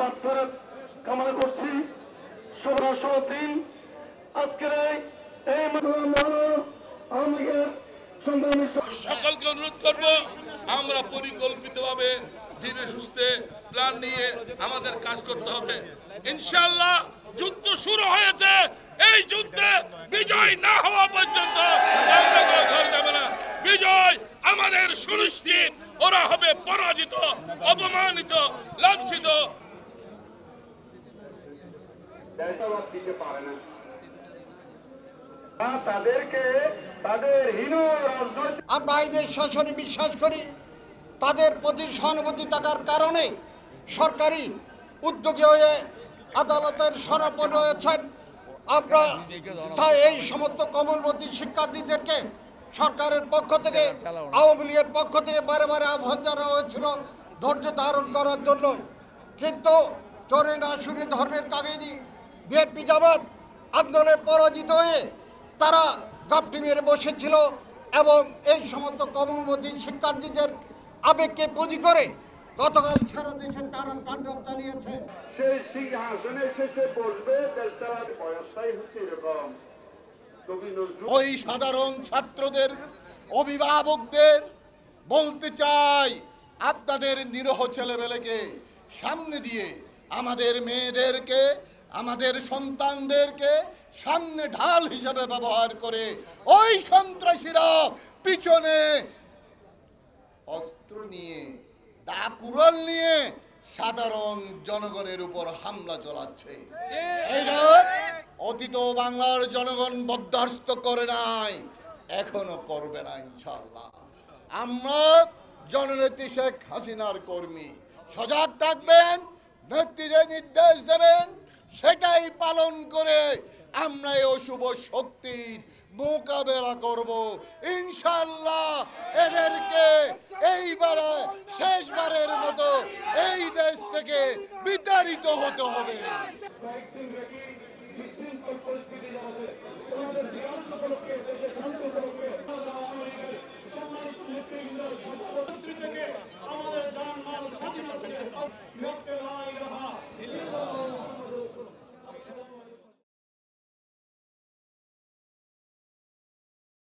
মাগফিরাত কামনা করছি। শুভদিন আজকের এই সকলকে অনুরোধ করব, আমরা পরিকল্পিতভাবে ধীরে সুস্থে প্ল্যান নিয়ে আমাদের কাজ করতে হবে। ইনশাআল্লাহ যুদ্ধ শুরু হয়েছে, এই যুদ্ধে বিজয় না হওয়া পর্যন্ত আমরা ঘর যাবে না। বিজয় আমাদের সুনিশ্চিত, ওরা হবে পরাজিত, অপমানিত, লাঞ্ছিত। আমরা আইনের শাসনে বিশ্বাস করি। তাদের প্রতি সহানুভূতি থাকার কারণে সরকারি উদ্যোগী হয়ে আদালতের শরণাপন্ন হয়েছেন। আমরা তাই এই সমস্ত কোমলমতি শিক্ষার্থীদেরকে সরকারের পক্ষ থেকে, আওয়ামী লীগের পক্ষ থেকে বারে বারে আহ্বান জানানো হয়েছিল ধৈর্য ধারণ করার জন্য। কিন্তু চোরের আসুরি ধর্মের কাহিনী বিএনপি জামাত আন্দোলনে পরাজিত হয়ে তারা গাপটি মেরে বসেছিল এবং এই সমস্ত কোমলমতি শিক্ষার্থীদের আবেগকে পুঁজি করে গতকাল সারা দেশে তারা তাণ্ডব চালিয়েছে। সেই সিংহাসনে শেষে বসবে বয়সটাই হচ্ছে এরকম। ওই সাধারণ ছাত্রদের অভিভাবকদের বলতে চাই, আপনাদের নিরহ ছেলেবেলেকে সামনে দিয়ে আমাদের মেয়েদেরকে, আমাদের সন্তানদেরকে সামনে ঢাল হিসেবে ব্যবহার করে ওই সন্ত্রাসীরা পিছনে অস্ত্র নিয়ে, দাকুরাল নিয়ে সাধারণ জনগণের উপর হামলা চালাচ্ছে। এটা অতীত বাংলার জনগণ বরদাস্ত করে নাই, এখনো করবে না ইনশাআল্লাহ। আমরা জননেত্রী শেখ হাসিনার কর্মী, সজাগ থাকবেন, নেত্রীকে নির্দেশ দেবেন, সেটাই পালন করে আমরা এই অশুভ শক্তির মোকাবেলা করব ইনশাআল্লাহ। এদেরকে এইবারে শেষবারের মতো এই দেশ থেকে বিতাড়িত হতে হবে। আমাদের